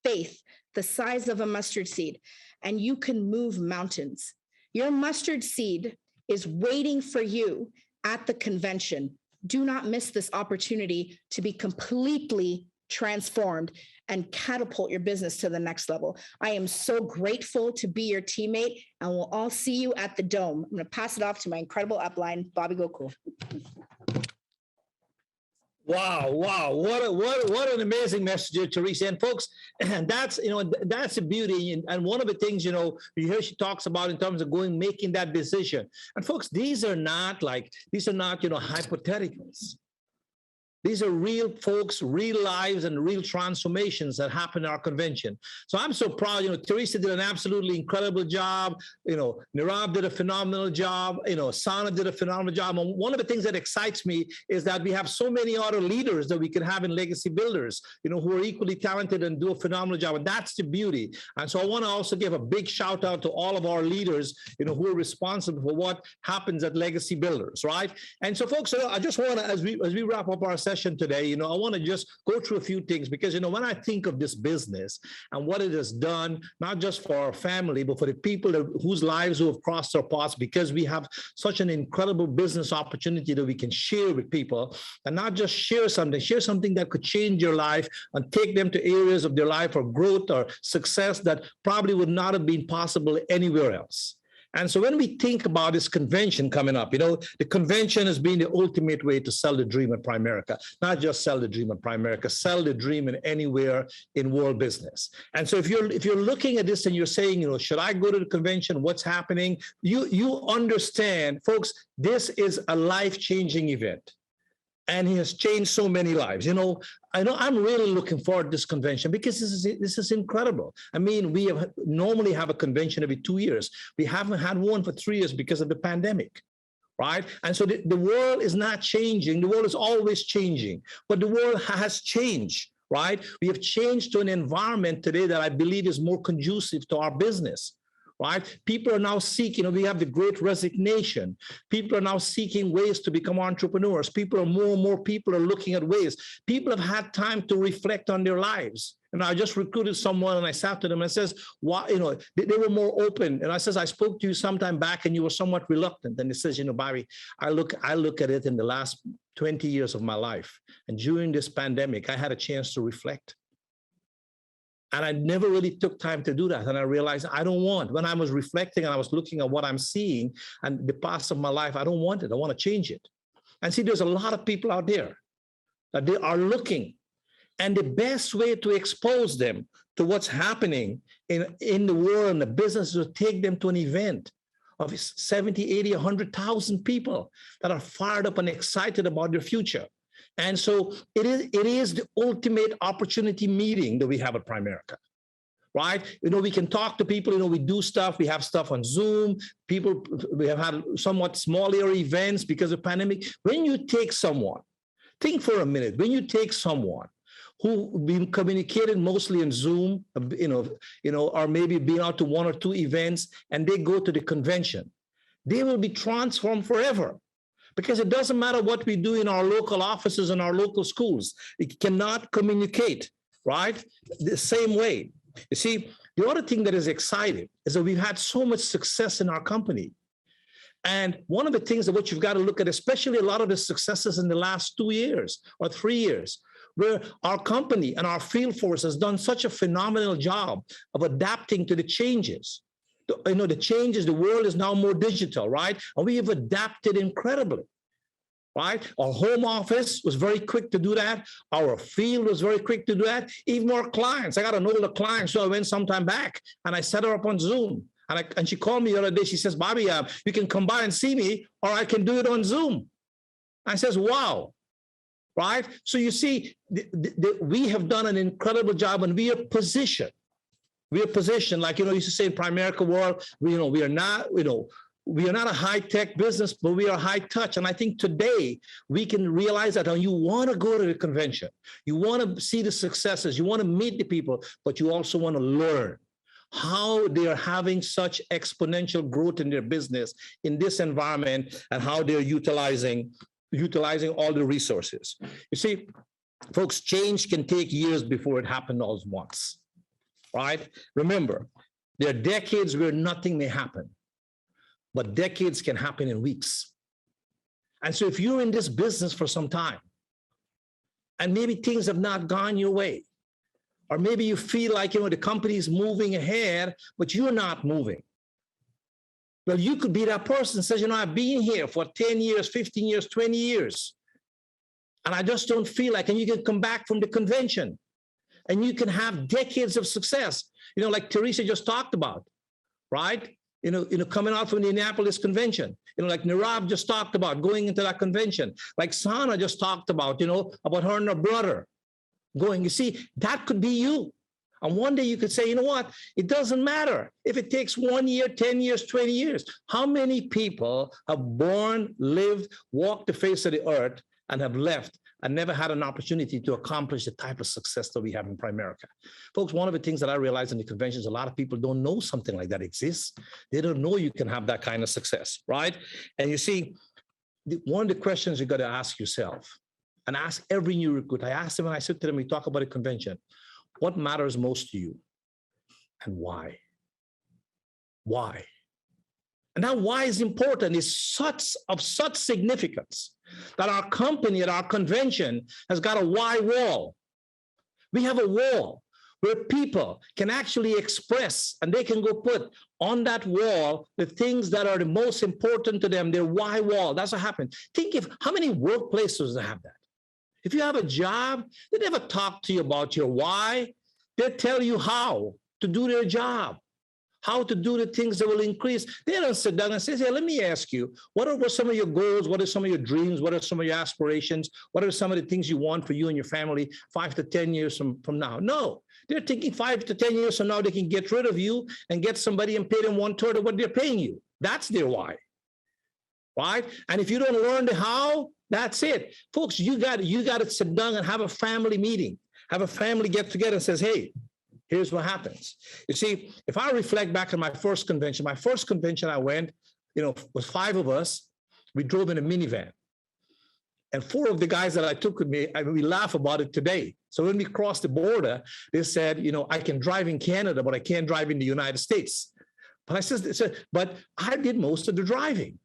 faith the size of a mustard seed, and you can move mountains. Your mustard seed is waiting for you at the convention. Do not miss this opportunity to be completely transformed and catapult your business to the next level. I am so grateful to be your teammate, and we'll all see you at the Dome. I'm going to pass it off to my incredible upline, Bobby Gocool. Wow. What an amazing message, Teresa. And folks, and that's the beauty. And one of the things, you hear she talks about in terms of making that decision. And folks, these are not hypotheticals. These are real folks, real lives, and real transformations that happen in our convention. So I'm so proud. Teresa did an absolutely incredible job. Nirav did a phenomenal job. Sana did a phenomenal job. And one of the things that excites me is that we have so many other leaders that we can have in Legacy Builders, who are equally talented and do a phenomenal job. And that's the beauty. And so I want to also give a big shout out to all of our leaders, who are responsible for what happens at Legacy Builders, right? And so, folks, I just want to, as we wrap up our session today, I want to just go through a few things because, when I think of this business and what it has done, not just for our family, but for the people whose lives who have crossed our paths, because we have such an incredible business opportunity that we can share with people, and not just share something that could change your life and take them to areas of their life or growth or success that probably would not have been possible anywhere else. And so when we think about this convention coming up, the convention has been the ultimate way to sell the dream at Primerica. Not just sell the dream at Primerica, sell the dream in anywhere in world business. And so if you're looking at this and you're saying, should I go to the convention? What's happening? You understand, folks, this is a life-changing event. And he has changed so many lives. I'm really looking forward to this convention because this is incredible. I mean, we normally have a convention every 2 years. We haven't had one for 3 years because of the pandemic. right? And so the world is not changing. The world is always changing, but the world has changed, right? We have changed to an environment today that I believe is more conducive to our business, right? People are now seeking, we have the great resignation. People are now seeking ways to become entrepreneurs. More and more people are looking at ways. People have had time to reflect on their lives. And I just recruited someone and I sat to them and I says, why, they were more open. And I says, I spoke to you sometime back and you were somewhat reluctant. And he says, Bobby, I look at it in the last 20 years of my life. And during this pandemic, I had a chance to reflect. And I never really took time to do that. And I realized when I was reflecting and I was looking at what I'm seeing and the past of my life, I don't want it. I want to change it. And see, there's a lot of people out there that they are looking. And the best way to expose them to what's happening in the world and the business is to take them to an event of 70, 80, 100,000 people that are fired up and excited about their future. And so it is the ultimate opportunity meeting that we have at Primerica, right? We can talk to people, we do stuff, we have stuff on Zoom, we have had somewhat smaller events because of the pandemic. When you take someone, think for a minute, when you take someone who've been communicating mostly in Zoom, or maybe been out to one or two events, and they go to the convention, they will be transformed forever. Because it doesn't matter what we do in our local offices and our local schools. It cannot communicate, right? The same way. You see, the other thing that is exciting is that we've had so much success in our company. And one of the things that what you've got to look at, especially a lot of the successes in the last 2 years or 3 years, where our company and our field force has done such a phenomenal job of adapting to the changes. The changes, the world is now more digital, right? And we have adapted incredibly, right? Our home office was very quick to do that. Our field was very quick to do that. Even our clients, I got an older client, so I went sometime back and I set her up on Zoom. And she called me the other day. She says, Bobby, you can come by and see me, or I can do it on Zoom. I says, wow. Right? So you see, we have done an incredible job and we are positioned. We are positioned, like, used to say in Primerica world, we are not a high-tech business, but we are high touch. And I think today we can realize that you want to go to the convention, you want to see the successes, you want to meet the people, but you also want to learn how they are having such exponential growth in their business in this environment and how they're utilizing all the resources. You see, folks, change can take years before it happens all at once, right? Remember, there are decades where nothing may happen, but decades can happen in weeks. And so if you're in this business for some time, and maybe things have not gone your way, or maybe you feel like, the company is moving ahead, but you're not moving. Well, you could be that person who says, I've been here for 10 years, 15 years, 20 years, and I just don't feel like, and you can come back from the convention and you can have decades of success, like Teresa just talked about, right? Coming out from the Indianapolis convention, like Nirav just talked about going into that convention, like Sana just talked about, about her and her brother going, you see, that could be you. And one day you could say, it doesn't matter if it takes 1 year, 10 years, 20 years. How many people have born, lived, walked the face of the earth and have left and never had an opportunity to accomplish the type of success that we have in Primerica? Folks, one of the things that I realized in the conventions, a lot of people don't know something like that exists. They don't know you can have that kind of success, right? And you see, one of the questions you got to ask yourself, and ask every new recruit, I asked them, when I sit to them, we talk about a convention, what matters most to you and why? Why? And that why is important, is of such significance that our company at our convention has got a why wall. We have a wall where people can actually express, and they can go put on that wall the things that are the most important to them, their why wall. That's what happened. Think of how many workplaces that have that. If you have a job, they never talk to you about your why. They tell you how to do their job, how to do the things that will increase. They don't sit down and say, hey, let me ask you, what are some of your goals? What are some of your dreams? What are some of your aspirations? What are some of the things you want for you and your family 5 to 10 years from now? No, they're thinking 5 to 10 years from now, they can get rid of you and get somebody and pay them 1/3 of what they're paying you. That's their why. right? And if you don't learn the how, that's it. Folks, you got to sit down and have a family meeting, have a family get together and says, hey, here's what happens. You see, if I reflect back on my first convention I went, was 5 of us. We drove in a minivan. And 4 of the guys that I took with me, we laugh about it today. So when we crossed the border, they said, I can drive in Canada, but I can't drive in the United States. But I said, but I did most of the driving,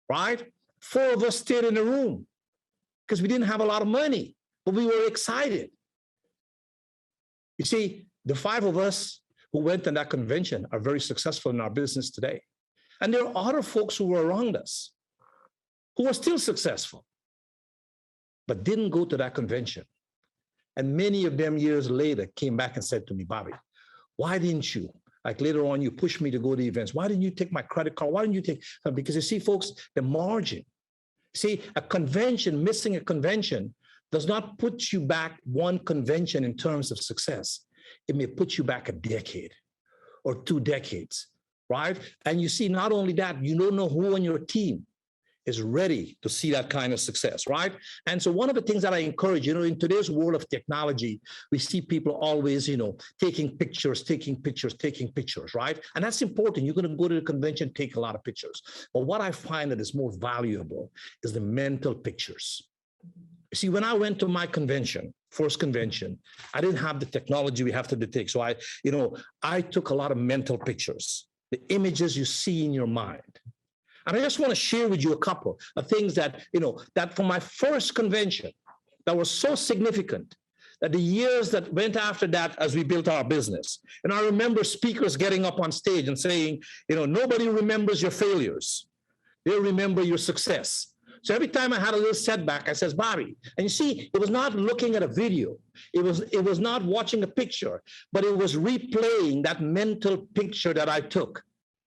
right? 4 of us stayed in the room because we didn't have a lot of money, but we were excited. You see, the 5 of us who went on that convention are very successful in our business today. And there are other folks who were around us who are still successful, but didn't go to that convention. And many of them years later came back and said to me, Bobby, why didn't you? Like later on, you pushed me to go to events. Why didn't you take my credit card? Why didn't you take? Because you see, folks, the margin. See, a convention, missing a convention does not put you back one convention in terms of success. It may put you back a decade or 2 decades, right? And you see, not only that, you don't know who on your team is ready to see that kind of success, right? And so one of the things that I encourage, in today's world of technology, we see people always, taking pictures, right? And that's important. You're going to go to the convention, take a lot of pictures. But what I find that is more valuable is the mental pictures. See, when I went to my convention, first convention, I didn't have the technology we have to take. So I took a lot of mental pictures, the images you see in your mind. And I just want to share with you a couple of things that, that for my first convention that was so significant that the years that went after that as we built our business. And I remember speakers getting up on stage and saying, nobody remembers your failures. They remember your success. So every time I had a little setback, I says, Bobby, and you see, it was not looking at a video. It was not watching a picture, but it was replaying that mental picture that I took.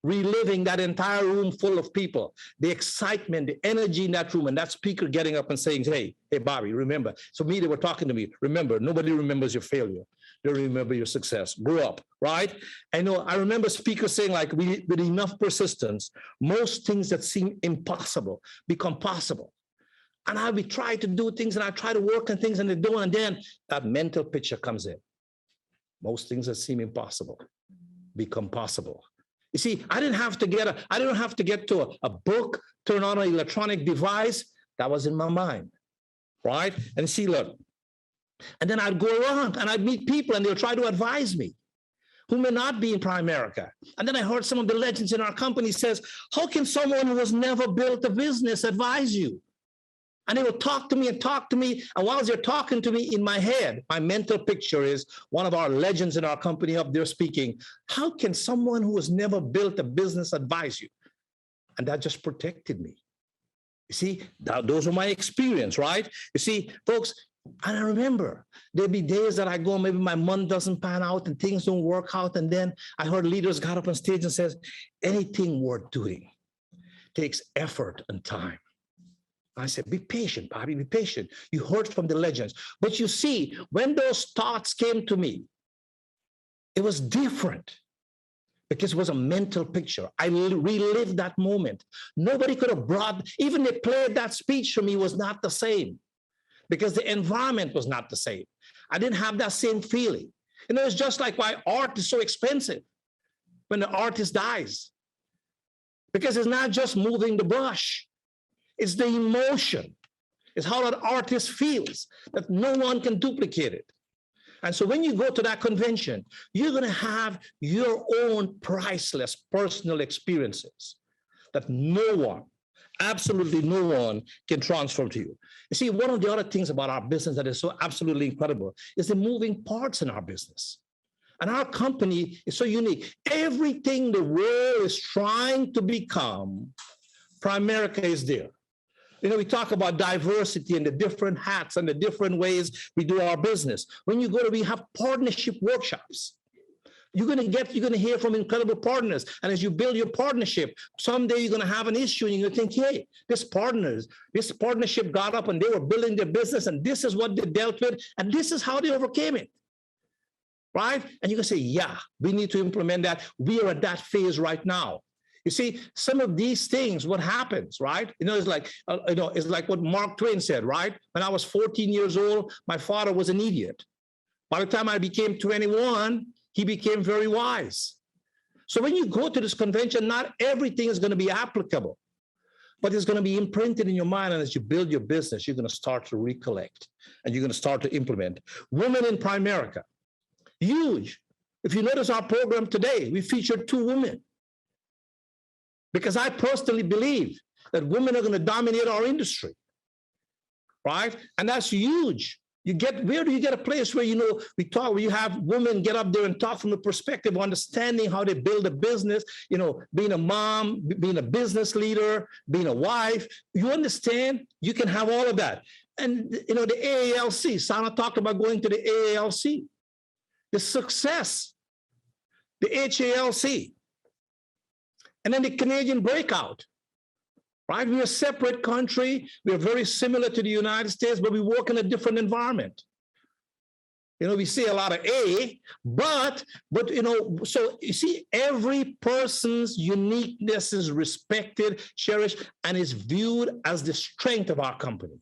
Reliving that entire room full of people, the excitement, the energy in that room, and that speaker getting up and saying, hey, Bobby, remember. So they were talking to me, remember, nobody remembers your failure. They remember your success. Grow up, right? I remember speakers saying, like, with enough persistence, most things that seem impossible become possible. And I would try to do things and I try to work on things and they don't, and then that mental picture comes in. Most things that seem impossible become possible. You see, I didn't have to get to a book, turn on an electronic device. That was in my mind, right? And see, look, and then I'd go around and I'd meet people and they'll try to advise me who may not be in Primerica. And then I heard some of the legends in our company says, how can someone who has never built a business advise you? And they will talk to me. And while they're talking to me in my head, my mental picture is one of our legends in our company up there speaking. How can someone who has never built a business advise you? And that just protected me. You see, those are my experience, right? You see, folks, and I remember there'd be days that I go, maybe my month doesn't pan out and things don't work out. And then I heard leaders got up on stage and says, anything worth doing takes effort and time. I said, be patient, Bobby, be patient. You heard from the legends. But you see, when those thoughts came to me, it was different because it was a mental picture. I relived that moment. Nobody could have even they played that speech for me was not the same because the environment was not the same. I didn't have that same feeling. It's just like why art is so expensive when the artist dies. Because it's not just moving the brush. It's the emotion. It's how that artist feels that no one can duplicate it. And so when you go to that convention, you're going to have your own priceless personal experiences that no one, absolutely no one can transfer to you. You see, one of the other things about our business that is so absolutely incredible is the moving parts in our business. And our company is so unique. Everything the world is trying to become, Primerica is there. We talk about diversity and the different hats and the different ways we do our business. When you go we have partnership workshops. You're going to hear from incredible partners. And as you build your partnership, someday you're going to have an issue and you're going to think, hey, this partnership got up and they were building their business and this is what they dealt with and this is how they overcame it. Right? And you can say, yeah, we need to implement that. We are at that phase right now. You see, some of these things, what happens, right? It's like, it's like what Mark Twain said, right? When I was 14 years old, my father was an idiot. By the time I became 21, he became very wise. So when you go to this convention, not everything is going to be applicable, but it's going to be imprinted in your mind. And as you build your business, you're going to start to recollect and you're going to start to implement. Women in Primerica, huge. If you notice our program today, we featured 2 women. Because I personally believe that women are going to dominate our industry, right? And that's huge. Where do you get a place where, where you have women get up there and talk from the perspective of understanding how they build a business, being a mom, being a business leader, being a wife, you understand, you can have all of that. And, the AALC, Sana talked about going to the AALC, the success, the HALC, and then the Canadian breakout, right? We're a separate country. We're very similar to the United States, but we work in a different environment. We see a lot of A, but so you see, every person's uniqueness is respected, cherished, and is viewed as the strength of our company,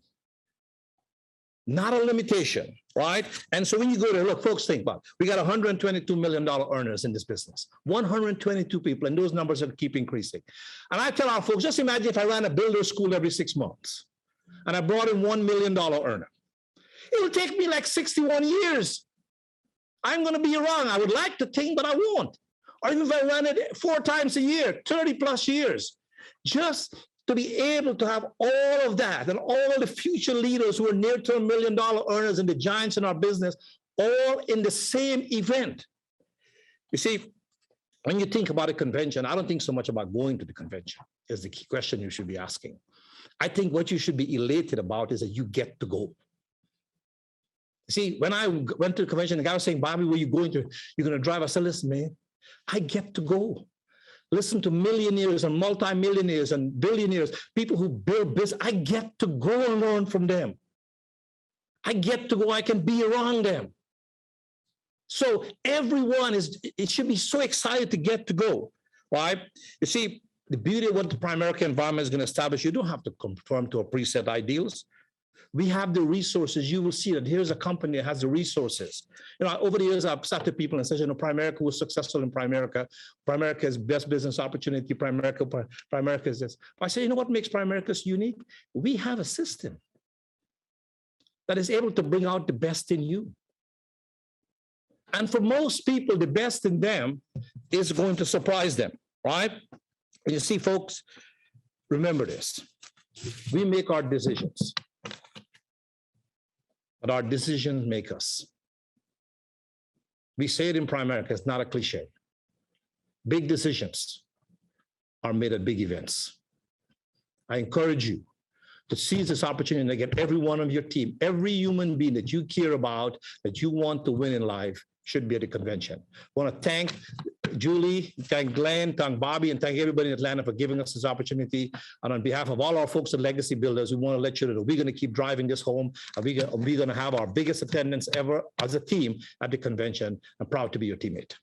not a limitation, right? And so when you go there, look, folks, think about it. We got $122 million earners in this business, 122 people, and those numbers are keep increasing. And I tell our folks, just imagine if I ran a builder school every 6 months and I brought in $1 million earner. It will take me like 61 years. I'm going to be wrong. I would like to think, but I won't. Or even if I run it 4 times a year, 30 plus years, just to be able to have all of that and all the future leaders who are near-term $1 million earners and the giants in our business, all in the same event. You see, when you think about a convention, I don't think so much about going to the convention is the key question you should be asking. I think what you should be elated about is that you get to go. See, when I went to the convention, the guy was saying, Bobby, where are you going to? You're going to drive? I said, listen, man, I get to go. Listen to millionaires and multimillionaires and billionaires, people who build business. I get to go and learn from them. I get to go, I can be around them. So everyone it should be so excited to get to go, right? You see, the beauty of what the Primerica environment is going to establish, you don't have to conform to a preset ideals. We have the resources. You will see that here's a company that has the resources. Over the years, I've sat to people and said, Primerica was successful in Primerica. Primerica is best business opportunity. Primerica is this. I say, what makes Primerica unique? We have a system that is able to bring out the best in you. And for most people, the best in them is going to surprise them, right? And you see, folks, remember this. We make our decisions. But our decisions make us. We say it in Primerica, it's not a cliche. Big decisions are made at big events. I encourage you to seize this opportunity to get every one of your team, every human being that you care about, that you want to win in life, should be at the convention. I want to thank Julie, thank Glenn, thank Bobby, and thank everybody in Atlanta for giving us this opportunity. And on behalf of all our folks at Legacy Builders, we want to let you know that we're going to keep driving this home. And we're going to have our biggest attendance ever as a team at the convention. I'm proud to be your teammate.